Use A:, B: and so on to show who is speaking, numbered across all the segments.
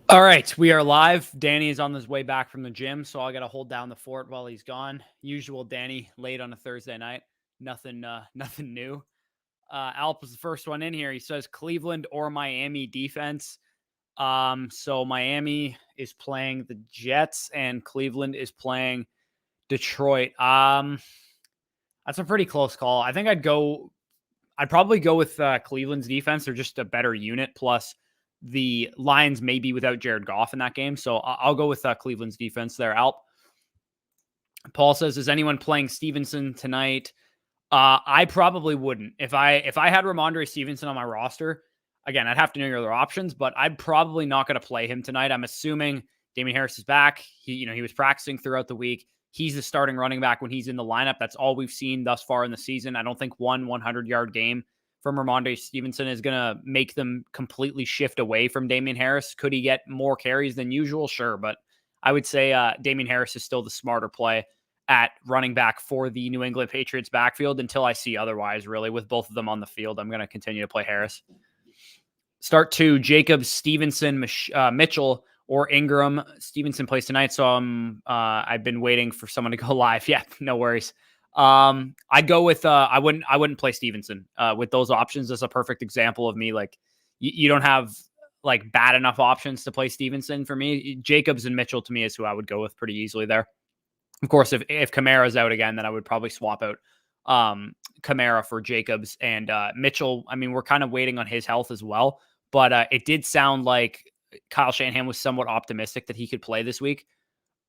A: All right, we are live. Danny is on his way back from the gym, so I got to hold down the fort while he's gone. Usual Danny, late on a Thursday night. Nothing nothing new. Alp was the first one in here. He says Cleveland or Miami defense. So Miami is playing the Jets and Cleveland is playing Detroit. That's a pretty close call. I think I'd probably go with Cleveland's defense. They're just a better unit. Plus, the Lions may be without Jared Goff in that game. So I'll go with Cleveland's defense there. Alp. Paul says, is anyone playing Stevenson tonight? I probably wouldn't. If I had Ramondre Stevenson on my roster, again, I'd have to know your other options, but I'm probably not going to play him tonight. I'm assuming Damien Harris is back. He was practicing throughout the week. He's the starting running back when he's in the lineup. That's all we've seen thus far in the season. I don't think one 100-yard game from Ramondre Stevenson is going to make them completely shift away from Damien Harris. Could he get more carries than usual? Sure, but I would say Damien Harris is still the smarter play at running back for the New England Patriots backfield until I see otherwise, really. With both of them on the field, I'm going to continue to play Harris. Start 2, Jacobs, Stevenson, Mitchell, or Ingram. Stevenson plays tonight, so I've been waiting for someone to go live. Yeah, no worries. I'd go with I wouldn't play Stevenson with those options. That's a perfect example of me. Like you don't have like bad enough options to play Stevenson for me. Jacobs and Mitchell to me is who I would go with pretty easily there. Of course, if Kamara's out again, then I would probably swap out Kamara for Jacobs and Mitchell. I mean, we're kind of waiting on his health as well, but it did sound like Kyle Shanahan was somewhat optimistic that he could play this week.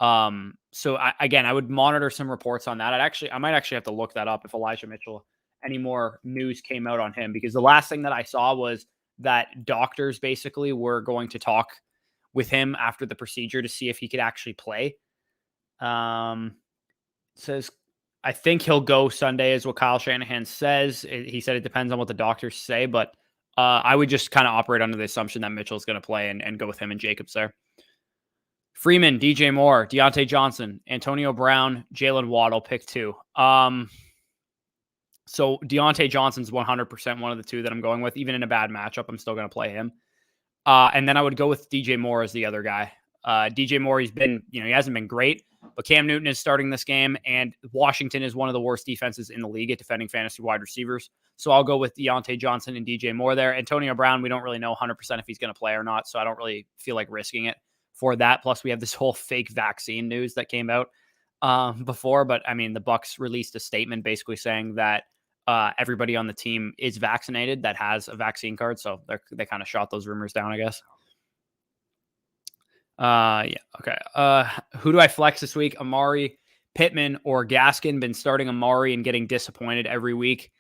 A: So I would monitor some reports on that. I might actually have to look that up if Elijah Mitchell, any more news came out on him, because the last thing that I saw was that doctors basically were going to talk with him after the procedure to see if he could actually play. Says, I think he'll go Sunday is what Kyle Shanahan says. He said it depends on what the doctors say, but I would just kind of operate under the assumption that Mitchell's going to play and go with him and Jacobs there. Freeman, DJ Moore, Deontay Johnson, Antonio Brown, Jalen Waddle, pick 2. So Deontay Johnson's 100% one of the two that I'm going with. Even in a bad matchup, I'm still going to play him. And then I would go with DJ Moore as the other guy. DJ Moore, he hasn't been great, but Cam Newton is starting this game, and Washington is one of the worst defenses in the league at defending fantasy wide receivers. So I'll go with Deontay Johnson and DJ Moore there. Antonio Brown, we don't really know 100% if he's going to play or not, so I don't really feel like risking it for that. Plus, we have this whole fake vaccine news that came out before, but I mean, the Bucs released a statement basically saying that everybody on the team is vaccinated that has a vaccine card, so they kind of shot those rumors down, I guess. Okay. Who do I flex this week? Amari, Pittman, or Gaskin? Been starting Amari and getting disappointed every week.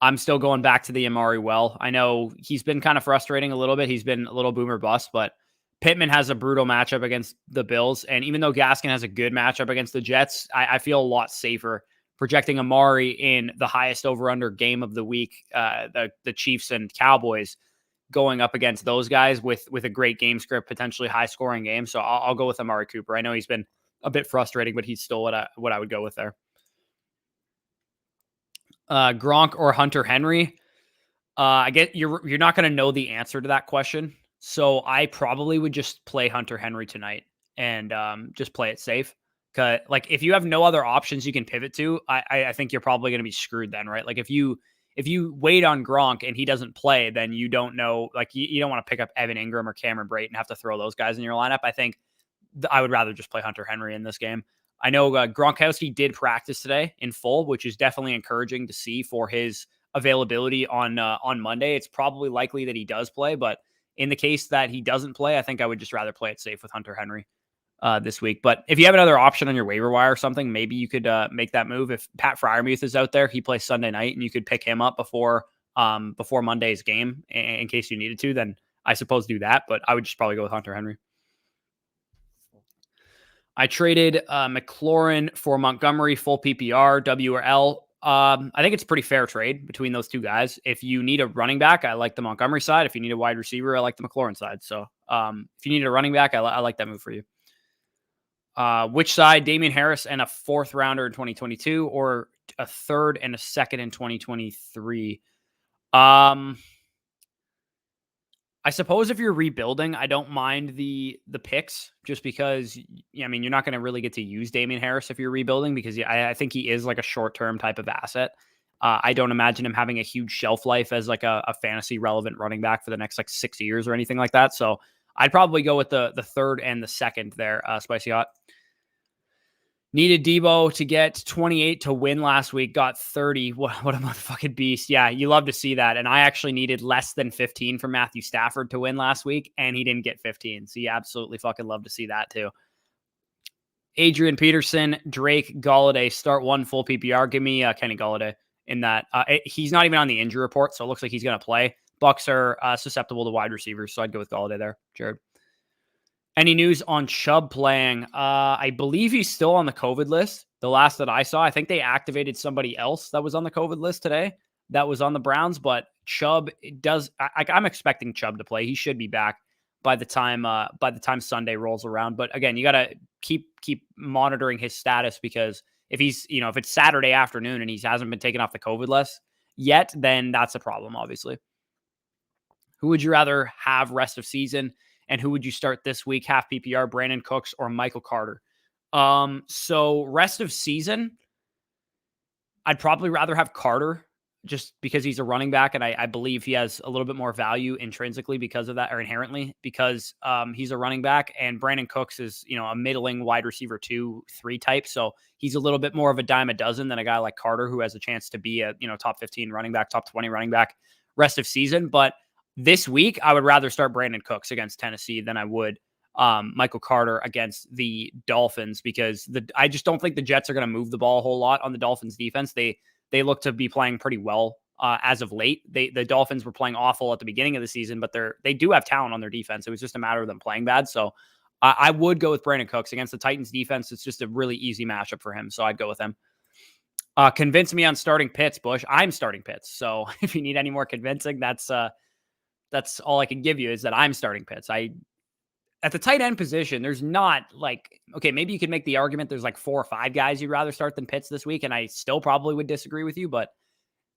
A: I'm still going back to the Amari well. I know he's been kind of frustrating a little bit. He's been a little boomer bust, but Pittman has a brutal matchup against the Bills. And even though Gaskin has a good matchup against the Jets, I feel a lot safer projecting Amari in the highest over-under game of the week, the Chiefs and Cowboys, going up against those guys with a great game script, potentially high scoring game. So I'll go with Amari Cooper. I know he's been a bit frustrating, but he's still what I would go with there. Gronk or Hunter Henry. I get you're not going to know the answer to that question. So I probably would just play Hunter Henry tonight and just play it safe. Cause like if you have no other options you can pivot to, I think you're probably going to be screwed then, right? Like if you wait on Gronk and he doesn't play, then you don't know, like you don't want to pick up Evan Ingram or Cameron Brate and have to throw those guys in your lineup. I think I would rather just play Hunter Henry in this game. I know Gronkowski did practice today in full, which is definitely encouraging to see for his availability on Monday. It's probably likely that he does play, but in the case that he doesn't play, I think I would just rather play it safe with Hunter Henry this week. But if you have another option on your waiver wire or something, maybe you could make that move. If Pat Freiermuth is out there, he plays Sunday night, and you could pick him up before Monday's game in case you needed to, then I suppose do that. But I would just probably go with Hunter Henry. I traded McLaurin for Montgomery, full PPR, W or L. I think it's a pretty fair trade between those two guys. If you need a running back, I like the Montgomery side. If you need a wide receiver, I like the McLaurin side. So if you need a running back, I like that move for you. Which side, Damian Harris and a 4th rounder in 2022 or a 3rd and a 2nd in 2023? I suppose if you're rebuilding, I don't mind the picks just because, I mean, you're not going to really get to use Damian Harris if you're rebuilding because I think he is like a short-term type of asset. I don't imagine him having a huge shelf life as like a fantasy relevant running back for the next like 6 years or anything like that. So I'd probably go with the third and the second there, Spicy Hot. Needed Debo to get 28 to win last week, got 30. What a motherfucking beast. Yeah, you love to see that. And I actually needed less than 15 for Matthew Stafford to win last week, and he didn't get 15. So you absolutely fucking love to see that too. Adrian Peterson, Drake, Golladay, start one full PPR. Give me Kenny Golladay in that. He's not even on the injury report, so it looks like he's going to play. Bucks are susceptible to wide receivers, so I'd go with Golladay there, Jared. Any news on Chubb playing? I believe he's still on the COVID list. The last that I saw, I think they activated somebody else that was on the COVID list today that was on the Browns, but Chubb does. I'm expecting Chubb to play. He should be back by the time Sunday rolls around. But again, you got to keep monitoring his status because if he's, if it's Saturday afternoon and he hasn't been taken off the COVID list yet, then that's a problem, obviously. Who would you rather have rest of season? And who would you start this week? Half PPR, Brandon Cooks or Michael Carter? So rest of season, I'd probably rather have Carter just because he's a running back. And I believe he has a little bit more value intrinsically because of that, or inherently because he's a running back. And Brandon Cooks is, a middling wide receiver 2-3 type. So he's a little bit more of a dime a dozen than a guy like Carter, who has a chance to be a, top 15 running back, top 20 running back rest of season. But this week, I would rather start Brandon Cooks against Tennessee than I would Michael Carter against the Dolphins because I just don't think the Jets are going to move the ball a whole lot on the Dolphins defense. They look to be playing pretty well as of late. The Dolphins were playing awful at the beginning of the season, but they do have talent on their defense. It was just a matter of them playing bad. So I would go with Brandon Cooks against the Titans defense. It's just a really easy matchup for him. So I'd go with him. Convince me on starting Pitts, Bush. I'm starting Pitts. So if you need any more convincing, that's all I can give you is that I'm starting Pitts. At the tight end position, there's not maybe you could make the argument there's like 4 or 5 guys you'd rather start than Pitts this week. And I still probably would disagree with you, but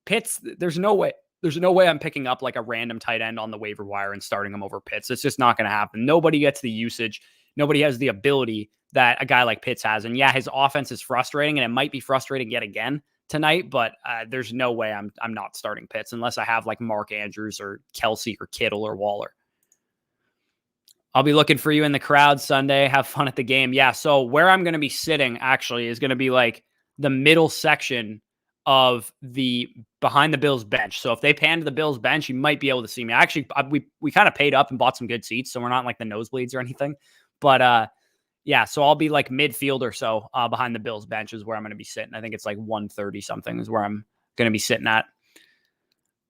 A: Pitts, there's no way I'm picking up like a random tight end on the waiver wire and starting him over Pitts. It's just not going to happen. Nobody gets the usage. Nobody has the ability that a guy like Pitts has. And yeah, his offense is frustrating and it might be frustrating yet again tonight, but there's no way I'm not starting Pitts unless I have like Mark Andrews or Kelsey or Kittle or Waller. I'll be looking for you in the crowd Sunday. Have fun at the game. Yeah. So where I'm going to be sitting actually is going to be like the middle section of the behind the Bills bench. So if they pan to the Bills bench, you might be able to see me. Actually, we kind of paid up and bought some good seats, so we're not like the nosebleeds or anything. But yeah, so I'll be like midfield or so behind the Bills bench is where I'm going to be sitting. I think it's like 130 something is where I'm going to be sitting at.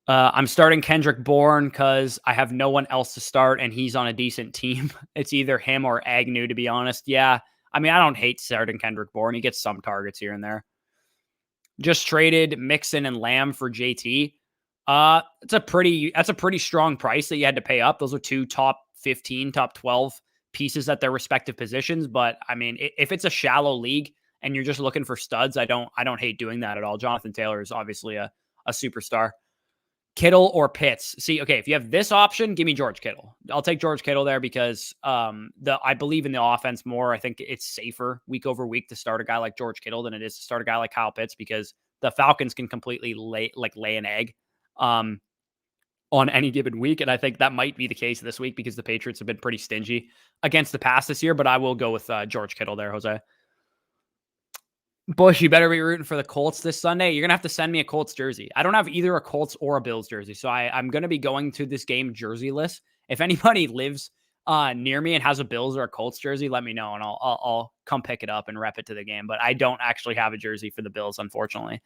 A: I'm starting Kendrick Bourne because I have no one else to start and he's on a decent team. It's either him or Agnew, to be honest. Yeah, I mean, I don't hate starting Kendrick Bourne. He gets some targets here and there. Just traded Mixon and Lamb for JT. That's a pretty strong price that you had to pay up. Those are 2 top 15, top 12 pieces at their respective positions. But I mean, if it's a shallow league and you're just looking for studs, I don't hate doing that at all. Jonathan Taylor is obviously a superstar. Kittle or Pitts. See, okay, if you have this option, give me George Kittle. I'll take George Kittle there because I believe in the offense more. I think it's safer week over week to start a guy like George Kittle than it is to start a guy like Kyle Pitts because the Falcons can completely lay an egg on any given week. And I think that might be the case this week because the Patriots have been pretty stingy against the pass this year, but I will go with George Kittle there, Jose. Bush, you better be rooting for the Colts this Sunday. You're going to have to send me a Colts jersey. I don't have either a Colts or a Bills jersey, so I'm going to be going to this game jerseyless. If anybody lives near me and has a Bills or a Colts jersey, let me know, and I'll come pick it up and rep it to the game. But I don't actually have a jersey for the Bills, unfortunately.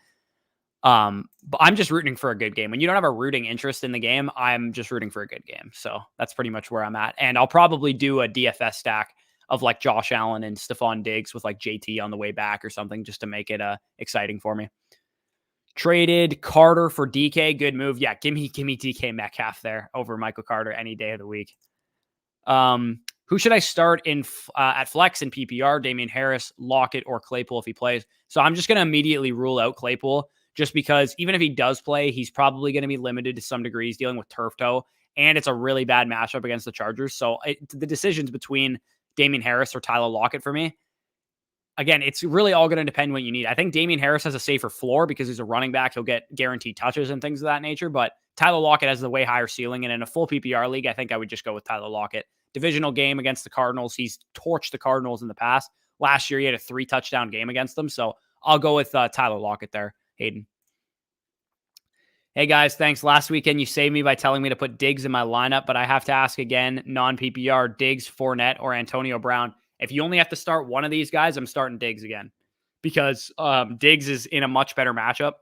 A: But I'm just rooting for a good game. When you don't have a rooting interest in the game, I'm just rooting for a good game. So that's pretty much where I'm at. And I'll probably do a DFS stack of like Josh Allen and Stephon Diggs with like JT on the way back or something just to make it exciting for me. Traded Carter for DK. Good move. Yeah, give me DK Metcalf there over Michael Carter any day of the week. Who should I start in at flex and PPR? Damian Harris, Lockett, or Claypool if he plays. So I'm just going to immediately rule out Claypool just because even if he does play, he's probably going to be limited to some degree. He's dealing with turf toe. and it's a really bad matchup against the Chargers. So the decisions between Damien Harris or Tyler Lockett for me, again, it's really all going to depend what you need. I think Damien Harris has a safer floor because he's a running back. He'll get guaranteed touches and things of that nature, but Tyler Lockett has the way higher ceiling, and in a full PPR league, I think I would just go with Tyler Lockett. Divisional game against the Cardinals. He's torched the Cardinals in the past. Last year, he had a 3-touchdown game against them, so I'll go with Tyler Lockett there, Hayden. Hey, guys, thanks. Last weekend, you saved me by telling me to put Diggs in my lineup, but I have to ask again, non-PPR, Diggs, Fournette, or Antonio Brown. If you only have to start one of these guys, I'm starting Diggs again because Diggs is in a much better matchup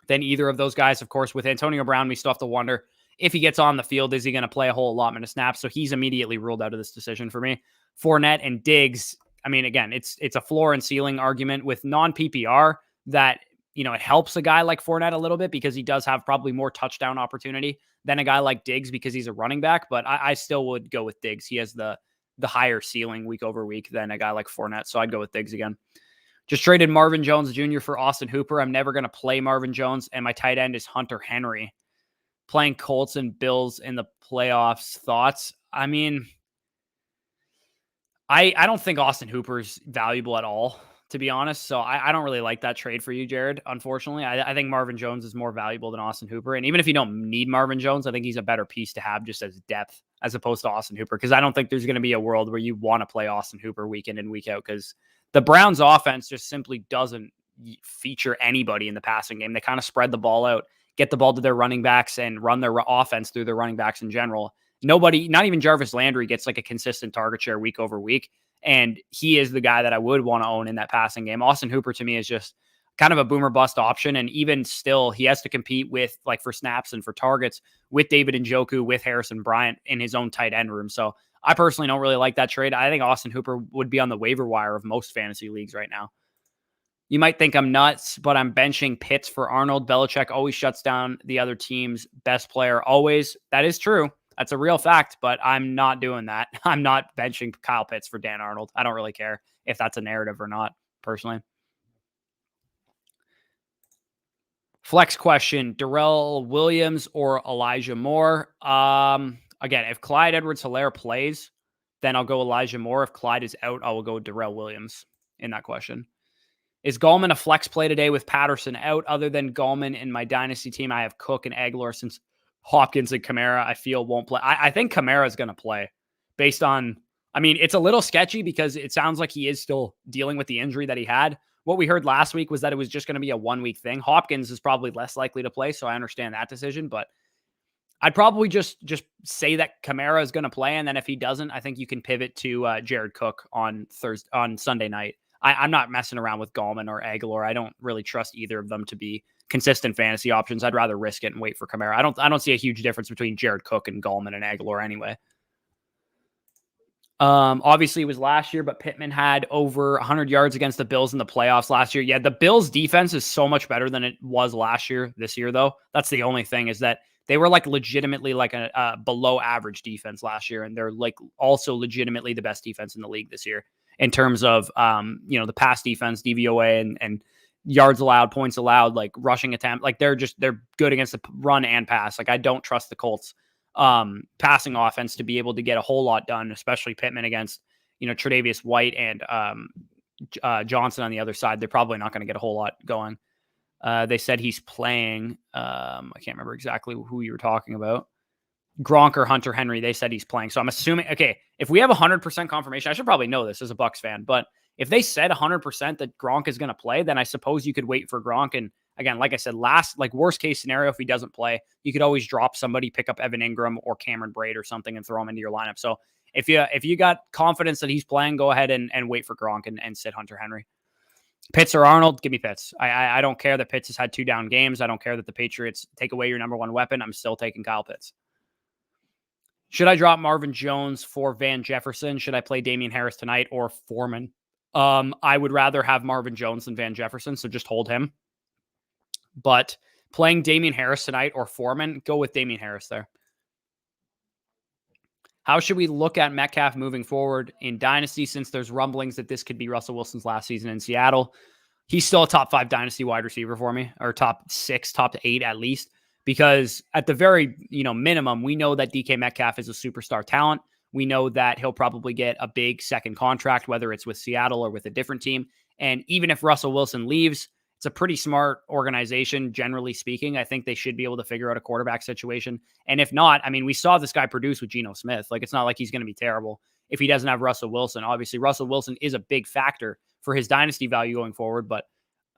A: than either of those guys. Of course, with Antonio Brown, we still have to wonder if he gets on the field, is he going to play a whole allotment of snaps? So he's immediately ruled out of this decision for me. Fournette and Diggs, I mean, again, it's a floor and ceiling argument with non-PPR that, you know, it helps a guy like Fournette a little bit because he does have probably more touchdown opportunity than a guy like Diggs because he's a running back, but I still would go with Diggs. He has the higher ceiling week over week than a guy like Fournette, so I'd go with Diggs again. Just traded Marvin Jones Jr. for Austin Hooper. I'm never going to play Marvin Jones, and my tight end is Hunter Henry. Playing Colts and Bills in the playoffs. Thoughts? I mean, I don't think Austin Hooper's valuable at all, to be honest. So I don't really like that trade for you, Jared, unfortunately. I think Marvin Jones is more valuable than Austin Hooper. And even if you don't need Marvin Jones, I think he's a better piece to have just as depth as opposed to Austin Hooper. Because I don't think there's going to be a world where you want to play Austin Hooper week in and week out because the Browns offense just simply doesn't feature anybody in the passing game. They kind of spread the ball out, get the ball to their running backs and run their offense through their running backs in general. Nobody, not even Jarvis Landry, gets like a consistent target share week over week. And he is the guy that I would want to own in that passing game. Austin Hooper to me is just kind of a boomer bust option. And even still, he has to compete with, like, for snaps and for targets with David Njoku, with Harrison Bryant in his own tight end room. So I personally don't really like that trade. I think Austin Hooper would be on the waiver wire of most fantasy leagues right now. You might think I'm nuts, but I'm benching Pitts for Arnold. Belichick always shuts down the other team's best player. Always. That is true. That's a real fact, but I'm not doing that. I'm not benching Kyle Pitts for Dan Arnold. I don't really care if that's a narrative or not, personally. Flex question, Darrell Williams or Elijah Moore? Again, if Clyde Edwards-Helaire plays, then I'll go Elijah Moore. If Clyde is out, I will go Darrell Williams in that question. Is Gallman a flex play today with Patterson out? Other than Gallman in my dynasty team, I have Cook and Aguilar since Hopkins and Kamara, I feel, won't play. I think Kamara is going to play based on, I mean, it's a little sketchy because it sounds like he is still dealing with the injury that he had. What we heard last week was that it was just going to be a 1-week thing. Hopkins is probably less likely to play, so I understand that decision, but I'd probably just say that Kamara is going to play, and then if he doesn't, I think you can pivot to Jared Cook on Sunday night. I'm not messing around with Gallman or Aguilar. I don't really trust either of them to be consistent fantasy options. I'd rather risk it and wait for Kamara. I don't see a huge difference between Jared Cook and Gallman and Aguilar anyway. Obviously it was last year, but Pittman had over 100 yards against the Bills in the playoffs last year. Yeah, the Bills defense is so much better than it was last year. This year, though, that's the only thing, is that they were like legitimately like a below average defense last year. And they're like also legitimately the best defense in the league this year in terms of, the pass defense, DVOA and yards allowed, points allowed, like rushing attempt. Like they're good against the run and pass. Like I don't trust the Colts passing offense to be able to get a whole lot done, especially Pittman against, Tre'Davious White and Johnson on the other side. They're probably not going to get a whole lot going. They said he's playing. I can't remember exactly who you were talking about. Gronk or Hunter Henry. They said he's playing. So I'm assuming, okay, if we have 100% confirmation, I should probably know this as a Bucs fan, but if they said 100% that Gronk is going to play, then I suppose you could wait for Gronk. And again, like I said, worst case scenario, if he doesn't play, you could always drop somebody, pick up Evan Ingram or Cameron Braid or something and throw him into your lineup. So if you got confidence that he's playing, go ahead and wait for Gronk and sit Hunter Henry. Pitts or Arnold, give me Pitts. I don't care that Pitts has had 2 down games. I don't care that the Patriots take away your number 1 weapon. I'm still taking Kyle Pitts. Should I drop Marvin Jones for Van Jefferson? Should I play Damian Harris tonight or Foreman? I would rather have Marvin Jones than Van Jefferson, so just hold him. But playing Damian Harris tonight or Foreman, go with Damian Harris there. How should we look at Metcalf moving forward in Dynasty, since there's rumblings that this could be Russell Wilson's last season in Seattle? He's still a top 5 Dynasty wide receiver for me, or top 6, top 8 at least. because at the very, minimum, we know that DK Metcalf is a superstar talent. We know that he'll probably get a big second contract, whether it's with Seattle or with a different team. And even if Russell Wilson leaves, it's a pretty smart organization, generally speaking. I think they should be able to figure out a quarterback situation. And if not, I mean, we saw this guy produce with Geno Smith. Like, it's not like he's going to be terrible if he doesn't have Russell Wilson. Obviously, Russell Wilson is a big factor for his dynasty value going forward. But,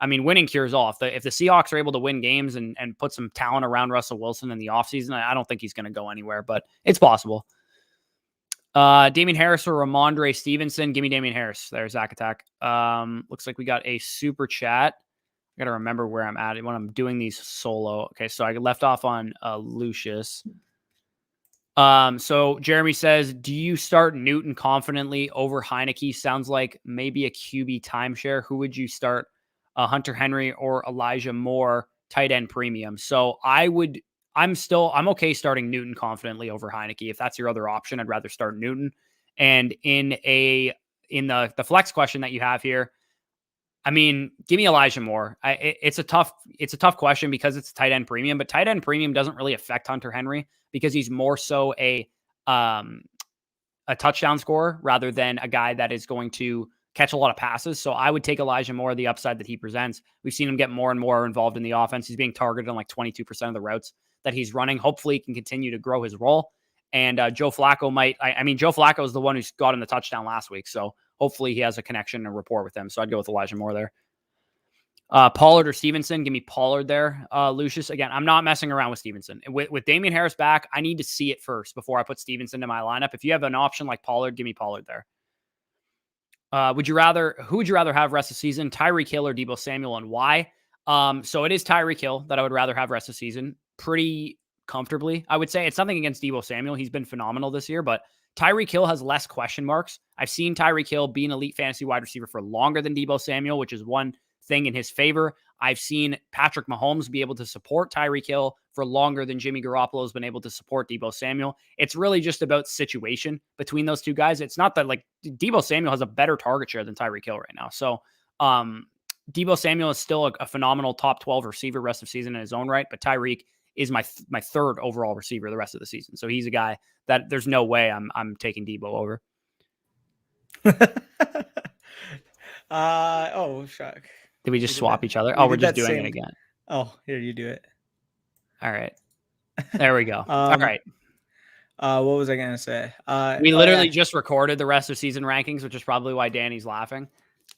A: I mean, winning cures all. If the Seahawks are able to win games and put some talent around Russell Wilson in the offseason, I don't think he's going to go anywhere, but it's possible. Damian Harris or Ramondre Stevenson. Give me Damian Harris. There's Zach Attack. Looks like we got a super chat. I got to remember where I'm at when I'm doing these solo. Okay, so I left off on Lucius. So Jeremy says, do you start Newton confidently over Heineke? Sounds like maybe a QB timeshare. Who would you start? Hunter Henry or Elijah Moore, tight end premium? So I'm okay starting Newton confidently over Heineke. If that's your other option, I'd rather start Newton. And in the flex question that you have here, I mean, give me Elijah Moore. It's a tough question because it's a tight end premium, but tight end premium doesn't really affect Hunter Henry because he's more so a touchdown scorer rather than a guy that is going to catch a lot of passes. So I would take Elijah Moore, the upside that he presents. We've seen him get more and more involved in the offense. He's being targeted on like 22% of the routes that he's running. Hopefully he can continue to grow his role. And Joe Flacco Joe Flacco is the one who's got him the touchdown last week. So hopefully he has a connection and rapport with him. So I'd go with Elijah Moore there. Pollard or Stevenson. Give me Pollard there. Lucius, again, I'm not messing around with Stevenson. With Damian Harris back, I need to see it first before I put Stevenson in my lineup. If you have an option like Pollard, give me Pollard there. Who would you rather have rest of the season? Tyreek Hill or Deebo Samuel, and why? So it is Tyreek Hill that I would rather have rest of the season pretty comfortably. I would say it's nothing against Deebo Samuel. He's been phenomenal this year, but Tyreek Hill has less question marks. I've seen Tyreek Hill be an elite fantasy wide receiver for longer than Deebo Samuel, which is one thing in his favor. I've seen Patrick Mahomes be able to support Tyreek Hill for longer than Jimmy Garoppolo has been able to support Deebo Samuel. It's really just about situation between those two guys. It's not that like Deebo Samuel has a better target share than Tyreek Hill right now. So Deebo Samuel is still a phenomenal top 12 receiver rest of season in his own right, but Tyreek is my third overall receiver the rest of the season. So he's a guy that there's no way I'm taking Deebo over.
B: Oh, shuck.
A: Did we just swap each other? We're just doing it again.
B: Oh, here, you do it.
A: All right. There we go. All right.
B: What was I going to say?
A: We literally just recorded the rest of season rankings, which is probably why Danny's laughing.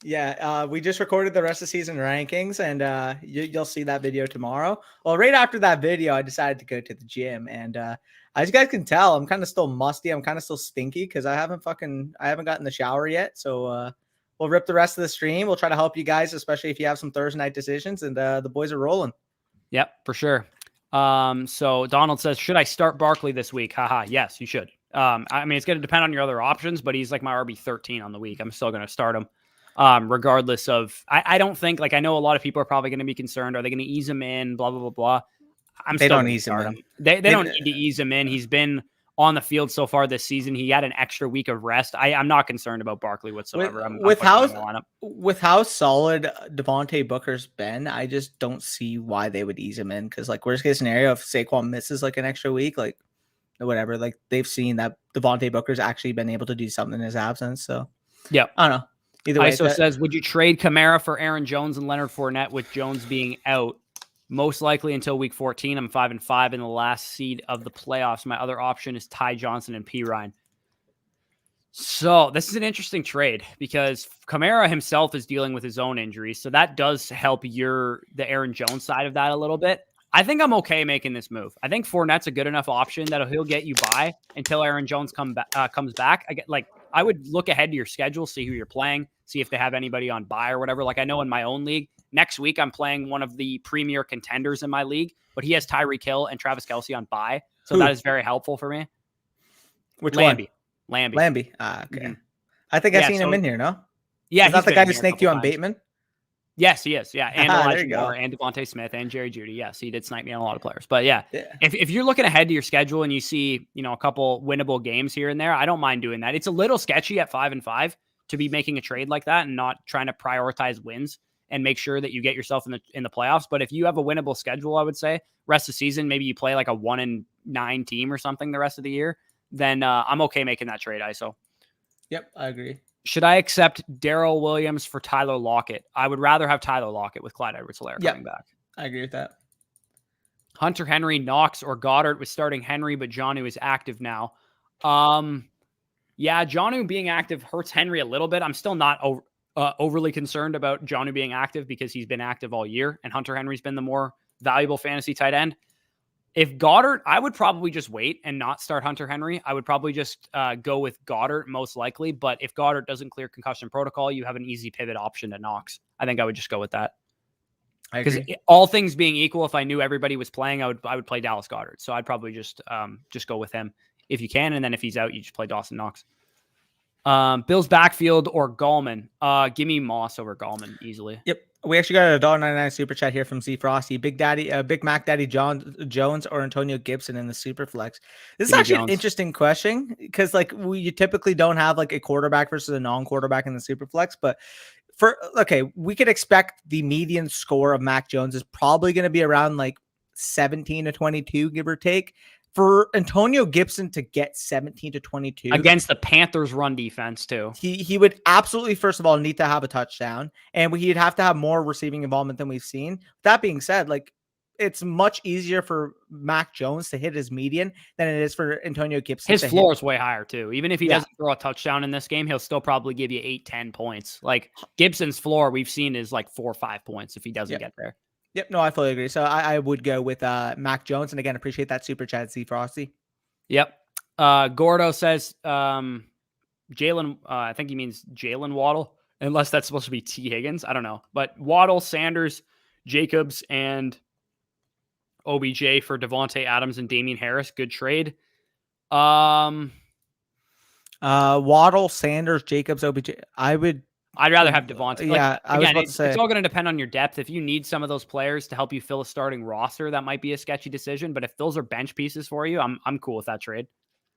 B: Yeah, we just recorded the rest of season rankings, and you'll see that video tomorrow. Well, right after that video, I decided to go to the gym, and as you guys can tell, I'm kind of still musty. I'm kind of still stinky because I haven't gotten the shower yet. So we'll rip the rest of the stream. We'll try to help you guys, especially if you have some Thursday night decisions, and the boys are rolling.
A: Yep, for sure. So Donald says, should I start Barkley this week? Haha, yes, you should. I mean, it's going to depend on your other options, but he's like my RB 13 on the week. I'm still going to start him. Regardless of, I don't think, like, I know a lot of people are probably going to be concerned. Are they going to ease him in? Blah, blah, blah, blah.
B: They don't ease him in.
A: They don't need to ease him in. He's been on the field so far this season. He had an extra week of rest. I'm not concerned about Barkley whatsoever.
B: With how solid Devontae Booker's been, I just don't see why they would ease him in. Because, like, worst case scenario, if Saquon misses like an extra week, like, whatever, like, they've seen that Devontae Booker's actually been able to do something in his absence. So,
A: yeah,
B: I don't know. Either way,
A: ISO says, would you trade Kamara for Aaron Jones and Leonard Fournette with Jones being out? Most likely until week 14. I'm 5-5 in the last seed of the playoffs. My other option is Ty Johnson and P. Ryan. So this is an interesting trade because Kamara himself is dealing with his own injuries. So that does help the Aaron Jones side of that a little bit. I think I'm okay making this move. I think Fournette's a good enough option that he'll get you by until Aaron Jones comes back. I would look ahead to your schedule, see who you're playing, see if they have anybody on bye or whatever. Like, I know in my own league, next week I'm playing one of the premier contenders in my league, but he has Tyreek Hill and Travis Kelce on bye. So that is very helpful for me.
B: Which
A: Lamby.
B: one? Lamby. Okay. Mm-hmm. I think I've seen him in here, no?
A: Yeah.
B: Is that the guy who snaked you on Bateman?
A: Yes, he is. Yeah. And Elijah Moore and Devontae Smith and Jerry Jeudy. Yes, he did snipe me on a lot of players. But yeah. If you're looking ahead to your schedule and you see, a couple winnable games here and there, I don't mind doing that. It's a little sketchy at 5-5 to be making a trade like that and not trying to prioritize wins, and make sure that you get yourself in the playoffs. But if you have a winnable schedule, I would say rest of the season, maybe you play like a 1-9 team or something the rest of the year, then I'm okay making that trade, ISO.
B: Yep, I agree.
A: Should I accept Darrell Williams for Tyler Lockett? I would rather have Tyler Lockett with Clyde Edwards-Helaire coming back.
B: I agree with that.
A: Hunter Henry, Knox, or Goddard was starting Henry, but Jonnu is active now. Yeah, Jonnu being active hurts Henry a little bit. I'm still not overly concerned about Jonnu being active because he's been active all year, and Hunter Henry's been the more valuable fantasy tight end. If Goddard, I would probably just wait and not start Hunter Henry. I would probably just go with Goddard most likely. But if Goddard doesn't clear concussion protocol, you have an easy pivot option to Knox. I think I would just go with that. Because all things being equal, if I knew everybody was playing, I would play Dallas Goedert. So I'd probably just go with him if you can. And then if he's out, you just play Dawson Knox. Bills backfield or Gallman. Give me Moss over Gallman easily.
B: Yep. We actually got a $1.99 super chat here from Z Frosty. Big Mac Daddy Jones or Antonio Gibson in the super flex. This is actually an interesting question because like you typically don't have like a quarterback versus a non-quarterback in the super flex, but we could expect the median score of Mac Jones is probably going to be around like 17 to 22, give or take. For Antonio Gibson to get 17 to 22
A: against the Panthers run defense too,
B: he would absolutely, first of all, need to have a touchdown, and he'd have to have more receiving involvement than we've seen. That being said, like it's much easier for Mac Jones to hit his median than it is for Antonio Gibson.
A: His floor is way higher too. Even if he doesn't throw a touchdown in this game, he'll still probably give you 8-10 points. Like Gibson's floor we've seen is like 4 or 5 points if he doesn't get there.
B: Yep, no, I fully agree. So I would go with Mac Jones. And again, appreciate that super chat, Z Frosty.
A: Yep. Gordo says Jalen, I think he means Jalen Waddle, unless that's supposed to be T. Higgins. I don't know. But Waddle, Sanders, Jacobs, and OBJ for Devontae Adams and Damian Harris. Good trade.
B: Waddle, Sanders, Jacobs, OBJ.
A: I'd rather have Devontae.
B: I was about to say.
A: It's all going to depend on your depth. If you need some of those players to help you fill a starting roster, that might be a sketchy decision. But if those are bench pieces for you, I'm cool with that trade.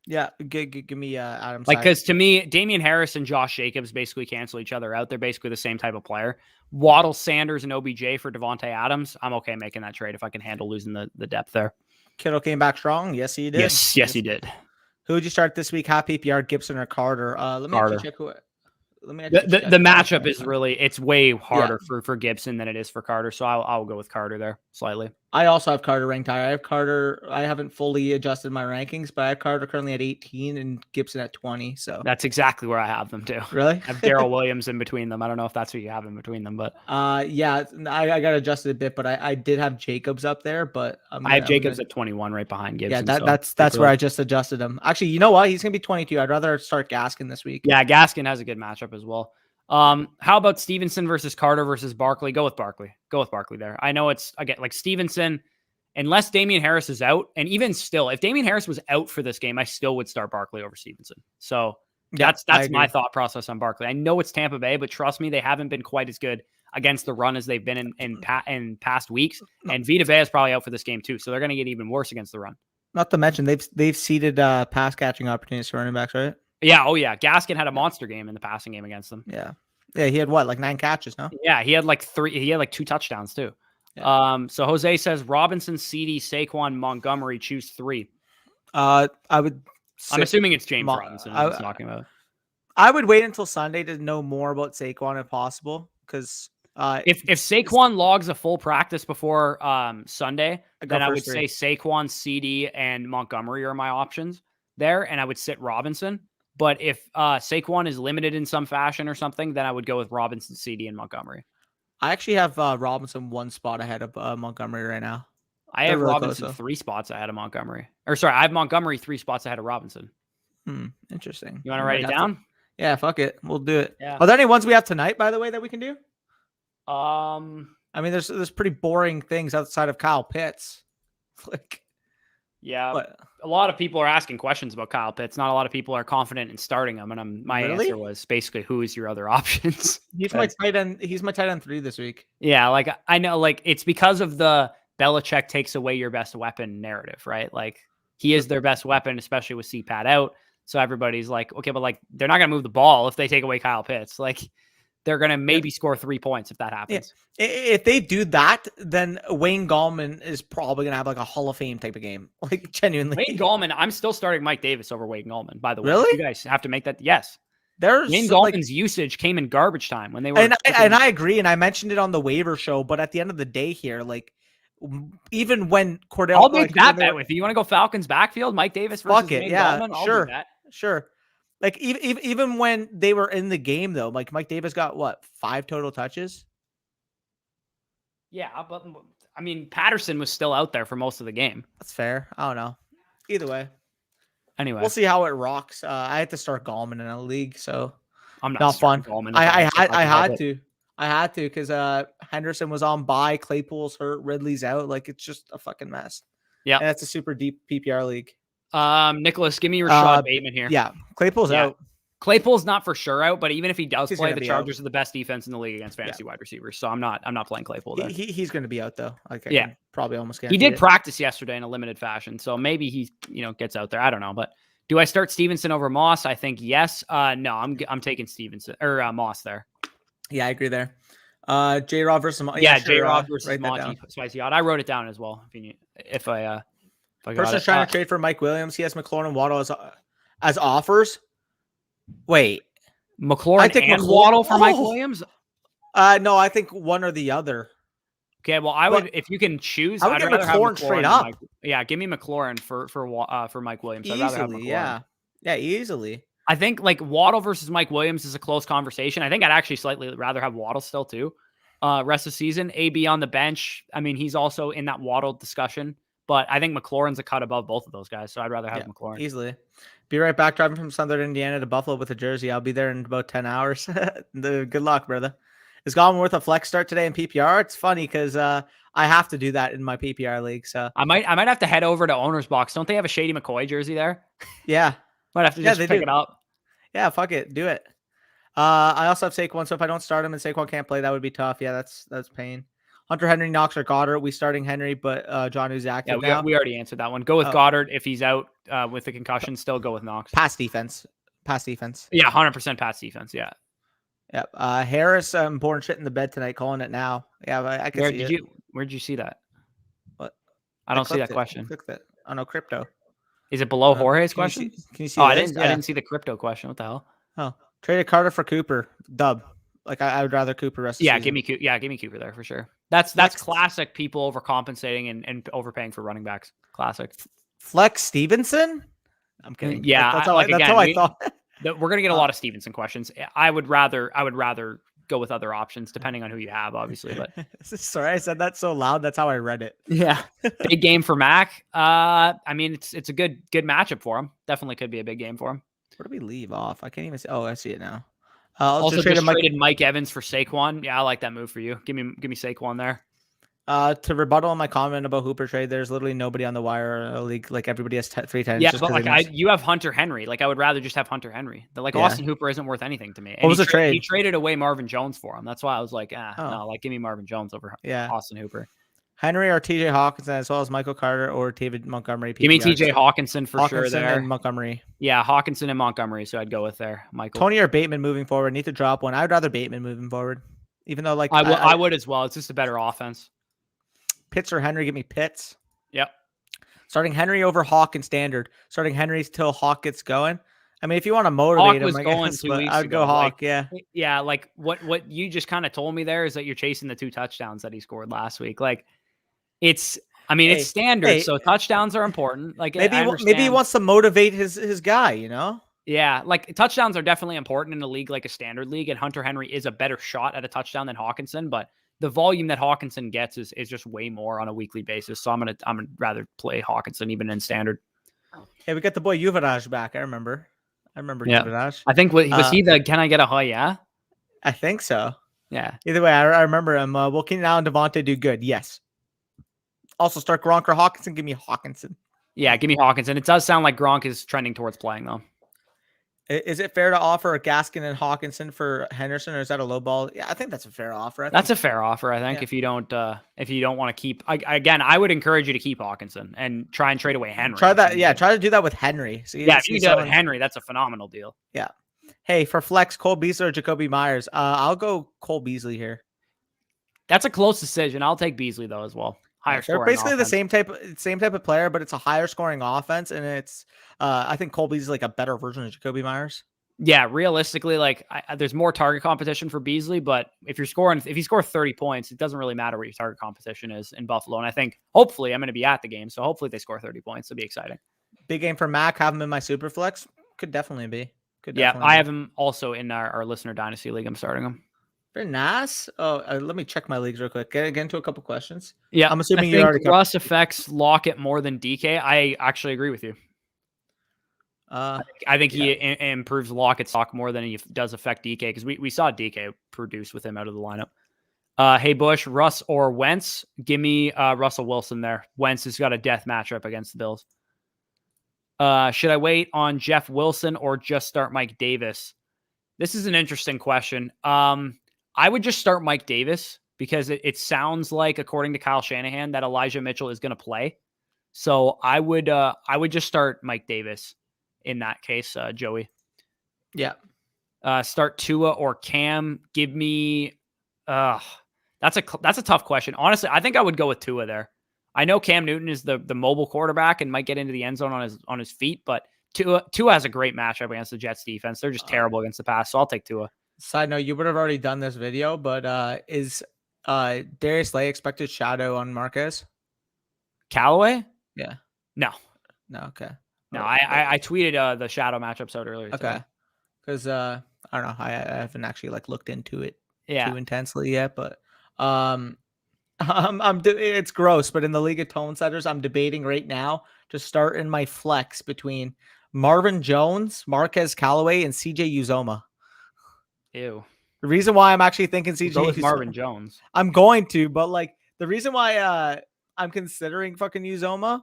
B: Yeah, give me Adams.
A: Like, because to me, Damian Harris and Josh Jacobs basically cancel each other out. They're basically the same type of player. Waddle, Sanders, and OBJ for Devontae Adams. I'm okay making that trade if I can handle losing the depth there.
B: Kittle came back strong. Yes, he did.
A: Yes, he did.
B: Who would you start this week? Half PPR, Gibson or Carter? Let me actually check who.
A: The matchup is it's way harder for Gibson than it is for Carter. So I'll go with Carter there slightly.
B: I also have Carter ranked higher. I have Carter. I haven't fully adjusted my rankings, but I have Carter currently at 18 and Gibson at 20. So
A: that's exactly where I have them too.
B: Really?
A: I have Darrell Williams in between them. I don't know if that's what you have in between them, but
B: yeah, I got adjusted a bit, but I did have Jacobs up there, but
A: I have Jacobs at 21 right behind Gibson.
B: Yeah, that's where I just adjusted him. Actually, you know what? He's gonna be 22. I'd rather start Gaskin this week.
A: Yeah, Gaskin has a good matchup as well. How about Stevenson versus Carter versus Barkley? Go with Barkley. Go with Barkley there. I know it's again like Stevenson, unless Damian Harris is out, and even still, if Damian Harris was out for this game, I still would start Barkley over Stevenson. So that's my thought process on Barkley. I know it's Tampa Bay, but trust me, they haven't been quite as good against the run as they've been in past weeks. And Vita Vea is probably out for this game too, so they're going to get even worse against the run.
B: Not to mention they've seeded pass catching opportunities for running backs, right?
A: Yeah. Oh yeah. Gaskin had a monster game in the passing game against them.
B: Yeah. Yeah. He had like 9 catches. No.
A: Yeah. He had like 3. He had like 2 touchdowns too. Yeah. So Jose says Robinson, CD, Saquon, Montgomery. Choose 3. I'm assuming it's James Robinson. I was talking about.
B: I would wait until Sunday to know more about Saquon if possible, because
A: if Saquon logs a full practice before Sunday, then I would say Saquon, CD, and Montgomery are my options there, and I would sit Robinson. But if Saquon is limited in some fashion or something, then I would go with Robinson, CD, and Montgomery.
B: I actually have Robinson 1 spot ahead of Montgomery right now.
A: I have really Robinson 3 spots ahead of Montgomery. Or sorry, I have Montgomery 3 spots ahead of Robinson.
B: Interesting.
A: You want to write it down?
B: Yeah, fuck it. We'll do it.
A: Yeah.
B: Are there any ones we have tonight, by the way, that we can do?
A: I
B: mean, there's pretty boring things outside of Kyle Pitts.
A: Yeah, a lot of people are asking questions about Kyle Pitts. Not a lot of people are confident in starting him, and my answer was basically, who is your other options?
B: He's my tight end. He's my tight end 3 this week.
A: Yeah, like I know, like it's because of the Belichick takes away your best weapon narrative, right? Like he is their best weapon, especially with CPAT out. So everybody's like, okay, but like they're not gonna move the ball if they take away Kyle Pitts. Like they're going to maybe score 3 points if that happens.
B: If they do that, then Wayne Gallman is probably going to have like a Hall of Fame type of game. Like genuinely.
A: Wayne Gallman, I'm still starting Mike Davis over Wayne Gallman, by the way.
B: Really?
A: You guys have to make that. Yes.
B: Wayne
A: Gallman's usage came in garbage time when they were.
B: And I agree. And I mentioned it on the waiver show, but at the end of the day here, like even when Cordell.
A: I'll make that bet with you. You want to go Falcons backfield? Mike Davis versus Wayne Gallman? I'll do that.
B: Sure. Like even when they were in the game though, like Mike Davis got what 5 total touches.
A: Yeah, but I mean Patterson was still out there for most of the game.
B: That's fair. I don't know. Either way,
A: anyway,
B: we'll see how it rocks. I had to start Gallman in a league, so
A: I'm not
B: fun.
A: Gallman
B: I had to because Henderson was on bye, Claypool's hurt, Ridley's out. Like it's just a fucking mess.
A: Yeah,
B: and it's a super deep PPR league.
A: Nicholas, give me Rashad Bateman here.
B: Yeah, Claypool's out.
A: Claypool's not for sure out, but even if he does play, the Chargers are the best defense in the league against fantasy wide receivers. So I'm not playing Claypool there.
B: He's going to be out though. Like, probably almost.
A: He did practice yesterday in a limited fashion, so maybe he gets out there. I don't know, but do I start Stevenson over Moss? I think yes. No, I'm taking Stevenson or Moss there.
B: Yeah, I agree there. J-Rob versus Moss.
A: J-Rob versus Monty Spicy Odd. I wrote it down as well. If I
B: person's trying to trade for Mike Williams. He has McLaurin and Waddle as offers. Wait,
A: McLaurin and Waddle for Mike Williams?
B: No, I think one or the other.
A: Okay, well, I would if you can choose.
B: I would get McLaurin straight up.
A: Give me McLaurin for Mike Williams. I'd rather have McLaurin.
B: Yeah, easily.
A: I think like Waddle versus Mike Williams is a close conversation. I think I'd actually slightly rather have Waddle still too. Rest of the season, AB on the bench. I mean, he's also in that Waddle discussion. But I think McLaurin's a cut above both of those guys, so I'd rather have McLaurin.
B: Easily. Be right back driving from Southern Indiana to Buffalo with a jersey. I'll be there in about 10 hours. Good luck, brother. Is Goblin worth a flex start today in PPR? It's funny because I have to do that in my PPR league. So
A: I might have to head over to Owner's Box. Don't they have a Shady McCoy jersey there?
B: Yeah.
A: Might have to just pick it up.
B: Yeah, fuck it. Do it. I also have Saquon, so if I don't start him and Saquon can't play, that would be tough. Yeah, that's pain. Hunter Henry, Knox, or Goddard. We starting Henry, but John who's active now.
A: We already answered that one. Go with Goddard. If he's out with the concussion, still go with Knox.
B: Pass defense.
A: Yeah, 100% pass defense. Yeah.
B: Yep. Harris, important shit in the bed tonight. Calling it now. Yeah, I can see it.
A: Where did you see that?
B: What?
A: I don't see that question.
B: Click that. Oh no, crypto.
A: Is it below Jorge's question?
B: Can you see?
A: I didn't see the crypto question. What the hell?
B: Oh, traded Carter for Cooper. Dub. Like I would rather Cooper rest.
A: Yeah, give me Cooper there for sure. That's classic. People overcompensating and overpaying for running backs. Classic.
B: Flex Stevenson. I'm kidding.
A: Yeah,
B: that's how I thought.
A: We're gonna get a lot of Stevenson questions. I would rather go with other options depending on who you have, obviously. But
B: sorry, I said that so loud. That's how I read it.
A: Yeah, big game for Mac. I mean, it's a good matchup for him. Definitely could be a big game for him.
B: Where do we leave off? I can't even see. Oh, I see it now.
A: Also just traded Mike Evans for Saquon. Yeah, I like that move for you. Give me Saquon there.
B: To rebuttal on my comment about Hooper trade, there's literally nobody on the wire league. Like everybody has 3 times.
A: Yeah, but like you have Hunter Henry. Like I would rather just have Hunter Henry. Austin Hooper isn't worth anything to me. And
B: what was the trade?
A: He traded away Marvin Jones for him. That's why I was like, no, like give me Marvin Jones over Austin Hooper.
B: Henry or TJ Hawkinson, as well as Michael Carter or David Montgomery.
A: Give me TJ Hawkinson for sure there.
B: And Montgomery.
A: Yeah, Hawkinson and Montgomery. So I'd go with there, Michael.
B: Tony or Bateman moving forward. Need to drop one. I would rather Bateman moving forward, even though
A: I would as well. It's just a better offense.
B: Pitts or Henry? Give me Pitts.
A: Yep.
B: Starting Henry over Hawk and standard. Starting Henry till Hawk gets going. I mean, if you want to motivate him, I'd go Hawk.
A: Yeah. Like what you just kind of told me there is that you're chasing the 2 touchdowns that he scored last week. Like it's standard. So touchdowns are important. Like
B: maybe he wants to motivate his guy, you know?
A: Yeah. Like touchdowns are definitely important in a league like a standard league. And Hunter Henry is a better shot at a touchdown than Hawkinson, but the volume that Hawkinson gets is just way more on a weekly basis. So I'm gonna rather play Hawkinson even in standard.
B: Hey, we got the boy Yuvraj back. I remember Yuvraj.
A: I think was he the can I get a high? Yeah,
B: I think so.
A: Yeah.
B: Either way, I remember him. Will Keenan Allen and Devontae do good? Yes. Also start Gronk or Hawkinson. Give me Hawkinson.
A: Yeah, give me Hawkinson. It does sound like Gronk is trending towards playing though.
B: Is it fair to offer a Gaskin and Hawkinson for Henderson, or is that a low ball? Yeah, I think that's a fair offer.
A: That's a fair offer. I think if you don't want to keep, I would encourage you to keep Hawkinson and try and trade away Henry.
B: Try that. Yeah, try to do that with Henry. So
A: if you do that with Henry, that's a phenomenal deal.
B: Yeah. Hey, for flex, Cole Beasley or Jacoby Myers? I'll go Cole Beasley here.
A: That's a close decision. I'll take Beasley though as well.
B: Yeah,
A: Higher
B: they're
A: scoring
B: basically the
A: offense.
B: same type of player, but it's a higher scoring offense, and it's I think Cole Beasley is like a better version of Jacoby Myers.
A: Yeah, realistically, like there's more target competition for Beasley, but if you score 30 points, it doesn't really matter what your target competition is in Buffalo. And I think hopefully I'm going to be at the game, so hopefully they score 30 points. It'll be exciting.
B: Big game for Mac. Have him in my super flex. Could definitely be.
A: Yeah, I have him also in our listener dynasty league. I'm starting him.
B: Very nice. Oh, let me check my leagues real quick. Get into a couple questions.
A: Yeah,
B: I'm assuming
A: I
B: you already
A: think Russ affects Lockett more than DK. I actually agree with you. I think he improves Lockett's stock more than he does affect DK because we saw DK produce with him out of the lineup. Hey, Bush, Russ or Wentz? Give me Russell Wilson there. Wentz has got a death matchup against the Bills. Should I wait on Jeff Wilson or just start Mike Davis? This is an interesting question. I would just start Mike Davis because it sounds like, according to Kyle Shanahan, that Elijah Mitchell is going to play. So I would just start Mike Davis in that case, Joey.
B: Yeah.
A: Start Tua or Cam. Give me. That's a tough question. Honestly, I think I would go with Tua there. I know Cam Newton is the mobile quarterback and might get into the end zone on his feet, but Tua has a great matchup against the Jets defense. They're just terrible against the pass, so I'll take Tua.
B: Side note, you would have already done this video, but is Darius Slay expected shadow on Marquez?
A: Callaway?
B: Yeah.
A: No.
B: Okay.
A: No, I tweeted the shadow matchups out earlier.
B: Okay. Because I don't know, I haven't actually like looked into it
A: too
B: intensely yet, but it's gross. But in the League of Tone Setters, I'm debating right now to start in my flex between Marvin Jones, Marquez Callaway, and CJ Uzoma.
A: Ew.
B: The reason why I'm actually thinking CJ
A: Go with Marvin Jones.
B: I'm going to, but like the reason why I'm considering fucking Uzoma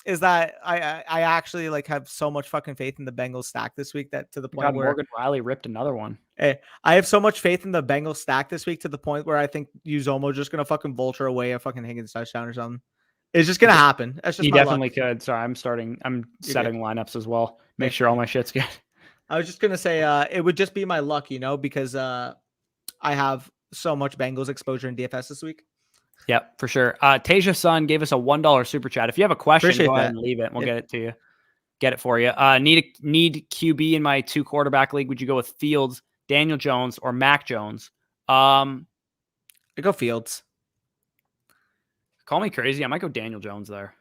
B: is that I actually like have so much fucking faith in the Bengals stack this week that to the point where
A: Morgan Riley ripped another one.
B: I have so much faith in the Bengals stack this week to the point where I think Uzoma is just gonna fucking vulture away a fucking Higgins touchdown or something. It's just gonna happen. That's just
A: he
B: my
A: definitely
B: luck.
A: could. Sorry, I'm setting lineups as well. Make sure all my shit's good.
B: I was just gonna say it would just be my luck, because I have so much Bengals exposure in DFS this week.
A: Yep, for sure. Tasia Sun gave us a $1 super chat. If you have a question,
B: Appreciate
A: go ahead
B: that.
A: and leave it. We'll get it to you. Get it for you. Need QB in my 2 quarterback league. Would you go with Fields, Daniel Jones, or Mac Jones?
B: I go Fields.
A: Call me crazy. I might go Daniel Jones there.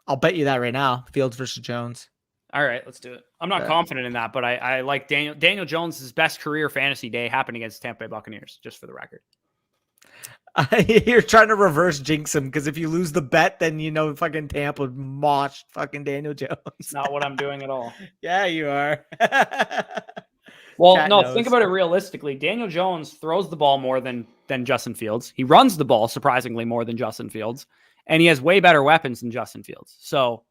B: I'll bet you that right now. Fields versus Jones.
A: All right, let's do it. I'm not confident in that, but I like Daniel Jones' best career fantasy day happened against Tampa Bay Buccaneers, just for the record.
B: You're trying to reverse jinx him because if you lose the bet, then fucking Tampa moshed fucking Daniel Jones.
A: Not what I'm doing at all.
B: Yeah, you are.
A: Well,
B: Chat
A: no,
B: knows.
A: think about it realistically. Daniel Jones throws the ball more than Justin Fields. He runs the ball surprisingly more than Justin Fields, and he has way better weapons than Justin Fields. So,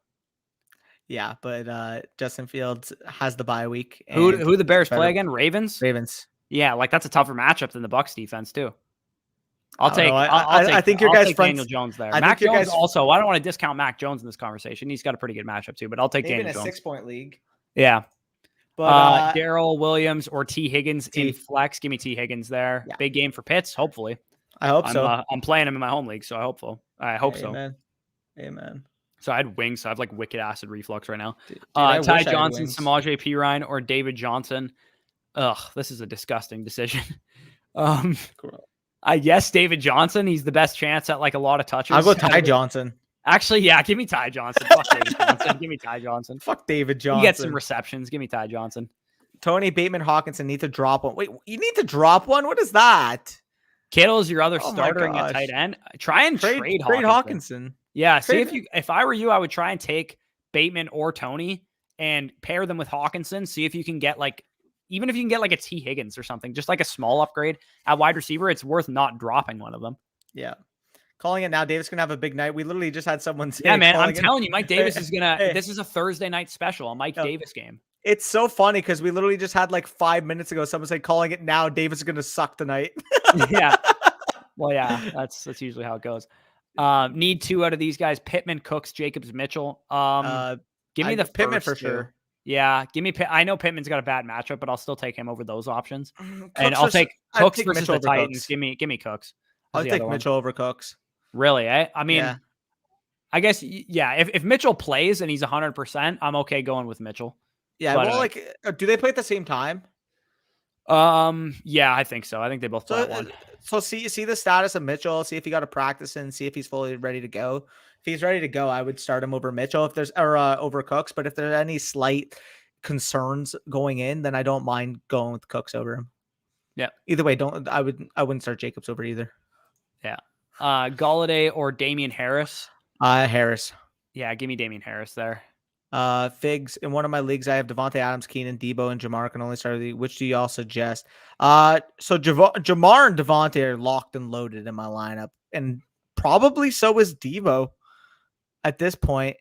B: yeah, but Justin Fields has the bye week.
A: Who the Bears play again? Ravens. Yeah, like that's a tougher matchup than the Bucs defense too. I think your guys' Daniel Jones there. Mac Jones also. I don't want to discount Mac Jones in this conversation. He's got a pretty good matchup too, but I'll take Daniel Jones.
B: In a 6-point league.
A: Yeah.
B: But
A: Darrell Williams or T Higgins in flex. Give me T Higgins there. Yeah. Big game for Pitts. Hopefully.
B: I hope so.
A: I'm playing him in my home league, so I hope so.
B: Amen.
A: So I had wings, so I have like wicked acid reflux right now. Ty Johnson, Samaje Perine, or David Johnson. Ugh, this is a disgusting decision. I guess David Johnson. He's the best chance at like a lot of touches.
B: I'll go Ty Johnson.
A: Actually, yeah, give me Ty Johnson. Fuck David Johnson. Give me Ty Johnson.
B: Fuck David Johnson.
A: You get some receptions. Give me Ty Johnson.
B: Tony Bateman Hawkinson need to drop one. Wait, you need to drop one? What is that?
A: Kittle is your other starter at tight end. Try and trade
B: Hawkinson.
A: Yeah, see if I were you, I would try and take Bateman or Tony and pair them with Hawkinson. See if you can get even if you can get like a T Higgins or something, just like a small upgrade at wide receiver, it's worth not dropping one of them.
B: Yeah. Calling it now. Davis going to have a big night. We literally just had someone say,
A: yeah, man, I'm telling you, Mike Davis is going to, this is a Thursday night special, a Mike Davis game.
B: It's so funny because we literally just had like 5 minutes ago, someone said, calling it now, Davis is going to suck tonight.
A: Yeah. Well, yeah, that's usually how it goes. Need 2 out of these guys: Pittman, Cooks, Jacobs, Mitchell. Give me the
B: Pittman
A: first
B: for sure.
A: Yeah, give me. I know Pittman's got a bad matchup, but I'll still take him over those options. And
B: Cooks
A: I'd
B: I'd
A: Cooks
B: take
A: versus
B: Mitchell
A: the
B: over
A: Titans.
B: Cooks.
A: Give me Cooks. As
B: I'd
A: the
B: take
A: other one.
B: Mitchell over Cooks.
A: Really? I mean,
B: Yeah.
A: I guess yeah. If Mitchell plays and he's 100%, I'm okay going with Mitchell.
B: Yeah.
A: But,
B: Well, like, do they play at the same time?
A: yeah, I think so. I think they both play at one.
B: So see the status of Mitchell. See if he got a practice in. See if he's fully ready to go. If he's ready to go, I would start him over Mitchell. If there's over Cooks, but if there's any slight concerns going in, then I don't mind going with Cooks over him.
A: Yeah.
B: Either way, I wouldn't start Jacobs over either.
A: Yeah. Galladay or Damian Harris.
B: Harris.
A: Yeah, give me Damian Harris there.
B: Figs. In one of my leagues, I have Devontae Adams, Keenan, Debo, and Jamar can only start the league. Which do y'all suggest? So Jamar and Devontae are locked and loaded in my lineup, and probably so is Debo at this point.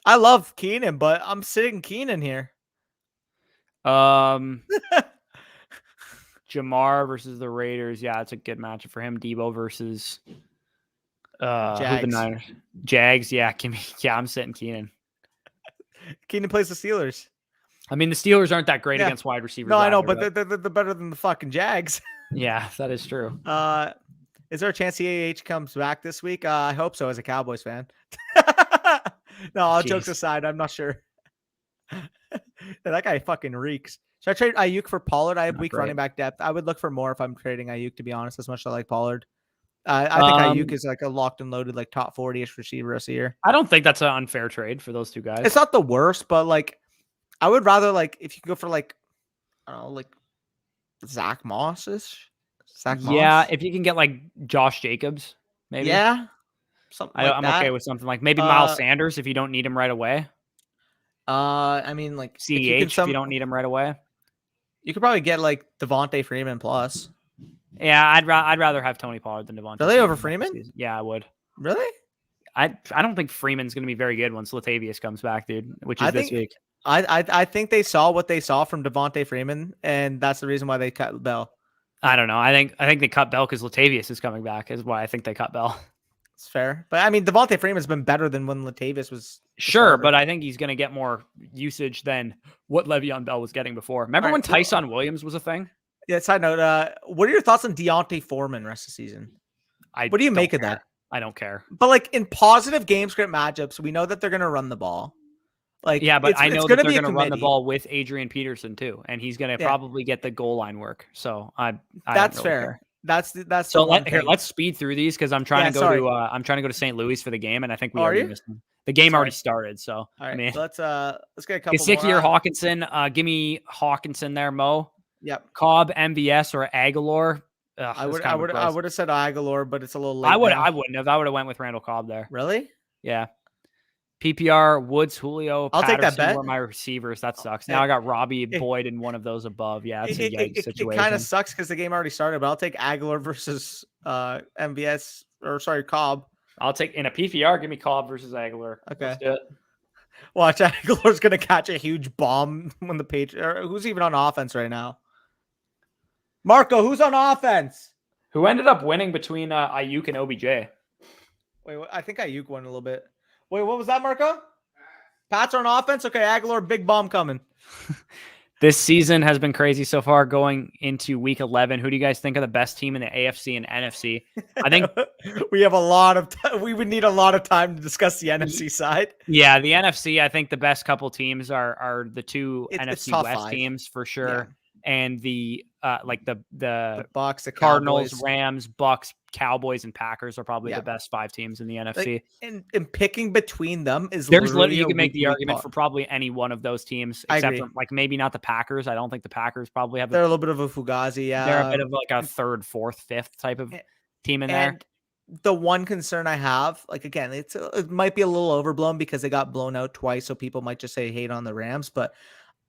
B: I love Keenan, but I'm sitting Keenan here.
A: Jamar versus the Raiders. Yeah, it's a good matchup for him. Debo versus
B: Jags.
A: who the Niners? Jags. Yeah, I'm sitting Keenan.
B: Keenan plays the Steelers.
A: I mean, the Steelers aren't that great against wide receivers.
B: No, I know, but they're better than the fucking Jags.
A: Yeah, that is true.
B: Is there a chance CAH comes back this week? I hope so as a Cowboys fan. No, all jokes aside, I'm not sure. That guy fucking reeks. Should I trade Ayuk for Pollard? I have weak running back depth. I would look for more if I'm trading Ayuk, to be honest, as much as I like Pollard. I think Ayuk is like a locked and loaded, like top 40-ish receiver this year.
A: I don't think that's an unfair trade for those two guys.
B: It's not the worst, but like I would rather like if you could go for like I don't know, like Zach Moss-ish.
A: Yeah, if you can get like Josh Jacobs, maybe.
B: Yeah. Something like
A: I'm
B: that.
A: okay with something like maybe Miles Sanders if you don't need him right away.
B: I mean like
A: CEH if you don't need him right away.
B: You could probably get like Devontae Freeman plus.
A: Yeah, I'd rather have Tony Pollard than Devontae.
B: Really over Freeman?
A: Yeah, I would.
B: Really?
A: I don't think Freeman's going to be very good once Latavius comes back, dude. Which is this week.
B: I think they saw what they saw from Devontae Freeman, and that's the reason why they cut Bell.
A: I don't know. I think they cut Bell because Latavius is coming back. Is why I think they cut Bell.
B: It's fair, but I mean Devontae Freeman's been better than when Latavius was.
A: Sure, but I think he's going to get more usage than what Le'Veon Bell was getting before. Remember when Tyson Williams was a thing?
B: Yeah. Side note. What are your thoughts on Deontay Foreman rest of the season? What do you make of that?
A: I don't care.
B: But like in positive game script matchups, we know that they're going to run the ball. Like
A: yeah, but I know that they're going to run the ball with Adrian Peterson too, and he's going to probably get the goal line work. So
B: that's fair. Care. That's
A: so. Let's speed through these because I'm trying to go to St. Louis for the game, and I think we already missed them. The game already started, so
B: all right,
A: I mean,
B: let's get a couple
A: Gesicki
B: more.
A: or Hawkinson. Give me Hawkinson there, Mo.
B: Yep.
A: Cobb, MVS, or Aguilar.
B: I would have said Aguilar, but it's a little late.
A: I wouldn't have. I would have went with Randall Cobb there.
B: Really?
A: Yeah. PPR, Woods, Julio,
B: I'll
A: Patterson
B: take that bet.
A: Were my receivers. That sucks. Now I got Robbie, Boyd, and one of those above. Yeah, it's a yikes situation.
B: It kind of sucks because the game already started, but I'll take Aguilar versus MVS, or sorry, Cobb.
A: I'll take in a PPR. Give me Cobb versus Aguilar.
B: Okay.
A: Let's do it.
B: Watch, Aguilar's gonna catch a huge bomb when the Patriots. Who's even on offense right now? Marco, who's on offense?
A: Who ended up winning between Ayuk and OBJ?
B: Wait, I think Ayuk won a little bit. Wait, what was that, Marco? Pats are on offense? Okay, Aguilar, big bomb coming.
A: This season has been crazy so far going into week 11. Who do you guys think are the best team in the AFC and NFC? I think
B: we have a lot of we would need a lot of time to discuss the NFC side.
A: Yeah, the NFC, I think the best couple teams are the two NFC West
B: 5
A: teams for sure. Yeah. And the the
B: Bucks, the
A: Cardinals,
B: Cowboys.
A: Rams, Bucks, Cowboys, and Packers are probably the best 5 teams in the NFC.
B: And picking between them is
A: you can make the argument for probably any one of those teams, except for like maybe not the Packers. I don't think the Packers probably have.
B: They're a little bit of a fugazi. Yeah,
A: they're a bit of like a 3rd, 4th, 5th type of team in there.
B: The one concern I have, like again, it might be a little overblown because they got blown out twice, so people might just say hate on the Rams, but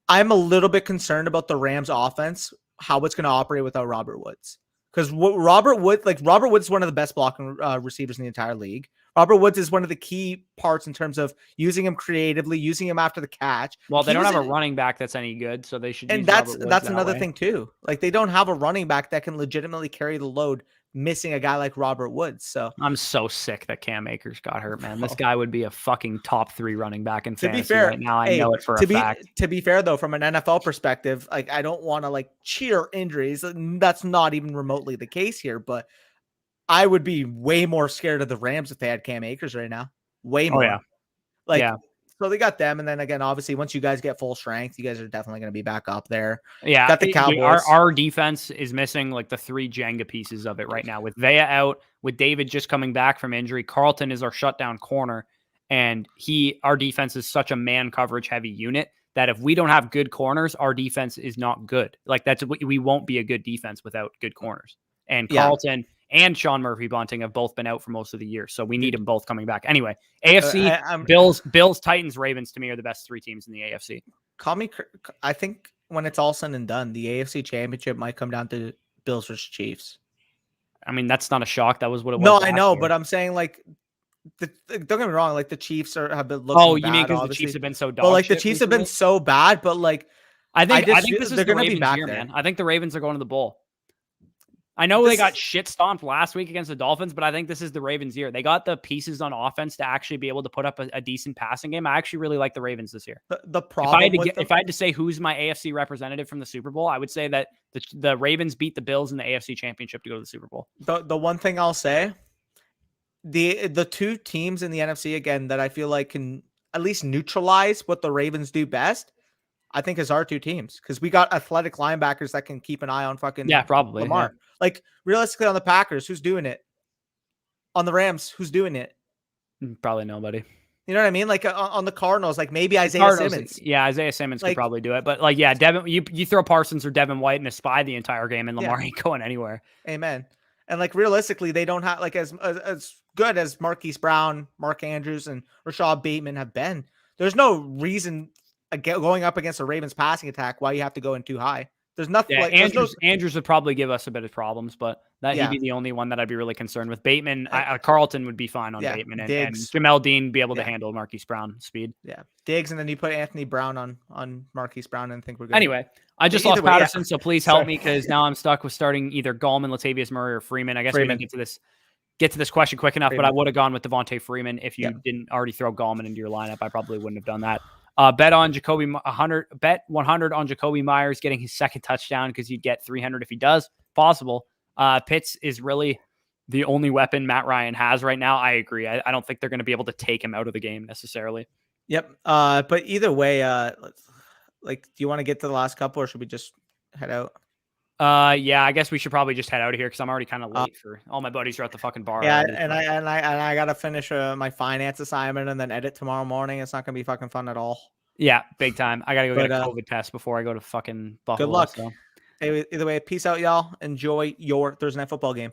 B: I'm a little bit concerned about the Rams offense, how it's going to operate without Robert Woods. Because Robert Woods is one of the best blocking receivers in the entire league. Robert Woods is one of the key parts in terms of using him creatively, using him after the catch.
A: Well, they
B: He
A: don't
B: was
A: have a running back that's any good, so they should
B: and
A: use
B: that's
A: Robert Woods
B: that's
A: that
B: another
A: way.
B: thing too. Like they don't have a running back that can legitimately carry the load, missing a guy like Robert Woods. So
A: I'm so sick that Cam Akers got hurt, man. This guy would be a fucking top 3 running back in
B: to be
A: fantasy
B: fair,
A: right now. I
B: hey,
A: know it for a fact.
B: to be fair though, from an NFL perspective, like I don't want to like cheer injuries. That's not even remotely the case here, but I would be way more scared of the Rams if they had Cam Akers right now. Way more.
A: Oh, yeah.
B: Like,
A: Yeah.
B: so they got them. And then again, obviously, once you guys get full strength, you guys are definitely going to be back up there.
A: Yeah.
B: Got the Cowboys.
A: Our defense is missing like the 3 Jenga pieces of it right now. With Vea out, with David just coming back from injury, Carlton is our shutdown corner. And our defense is such a man coverage heavy unit that if we don't have good corners, our defense is not good. Like we won't be a good defense without good corners. And Carlton and Sean Murphy-Bunting have both been out for most of the year. So we need them both coming back. Anyway, AFC, Bills, Titans, Ravens to me are the best 3 teams in the AFC.
B: I think when it's all said and done, the AFC championship might come down to Bills versus Chiefs.
A: I mean, that's not a shock. That was what it was.
B: No, I know, but I'm saying like, don't get me wrong. Like the Chiefs have been looking.
A: Oh, you mean because the Chiefs have been so dog?
B: But like the Chiefs have been so bad, but like
A: I think this is the Ravens year,
B: there.
A: man. I think the Ravens are going to the bowl. I know they got shit stomped last week against the Dolphins, but I think this is the Ravens year. They got the pieces on offense to actually be able to put up a decent passing game. I actually really like the Ravens this year.
B: The problem
A: if I had to say who's my AFC representative from the Super Bowl, I would say that the Ravens beat the Bills in the AFC Championship to go to the Super Bowl.
B: The one thing I'll say, the 2 teams in the NFC again that I feel like can at least neutralize what the Ravens do best, I think is our 2 teams, because we got athletic linebackers that can keep an eye on fucking
A: probably
B: Lamar.
A: Yeah.
B: Like realistically, on the Packers, who's doing it? On the Rams, who's doing it?
A: Probably nobody.
B: You know what I mean? Like on the Cardinals, like maybe Isaiah Simmons.
A: Yeah, Isaiah Simmons could probably do it, but like Devin, you throw Parsons or Devin White in a spy the entire game, and Lamar ain't going anywhere.
B: Amen. And like realistically, they don't have like as good as Marquise Brown, Mark Andrews, and Rashad Bateman have been. There's no reason going up against a Ravens passing attack why you have to go in too high. There's nothing.
A: Yeah, like Andrews would probably give us a bit of problems, but he'd be the only one that I'd be really concerned with. Bateman, Carlton would be fine on Bateman, and Jamel Dean be able to handle Marquise Brown speed.
B: Yeah, Diggs, and then you put Anthony Brown on Marquise Brown, and think we're good.
A: Anyway, I just lost Patterson, so please help me because now I'm stuck with starting either Gallman, Latavius Murray, or Freeman. I guess we didn't get to this question quick enough, but I would have gone with Devontae Freeman if you didn't already throw Gallman into your lineup. I probably wouldn't have done that. Bet 100 on Jacoby Myers getting his 2nd touchdown because you'd get 300 if he does. Possible. Pitts is really the only weapon Matt Ryan has right now. I agree. I don't think they're going to be able to take him out of the game necessarily.
B: Yep. But either way, like, do you want to get to the last couple, or should we just head out?
A: Yeah, I guess we should probably just head out of here because I'm already kind of late for all my buddies are at the fucking bar.
B: Yeah, and I gotta finish my finance assignment and then edit tomorrow morning. It's not gonna be fucking fun at all.
A: Yeah, big time. I gotta go get a COVID test before I go to fucking Buffalo.
B: Good luck. So. Hey, either way, peace out, y'all. Enjoy your Thursday night football game.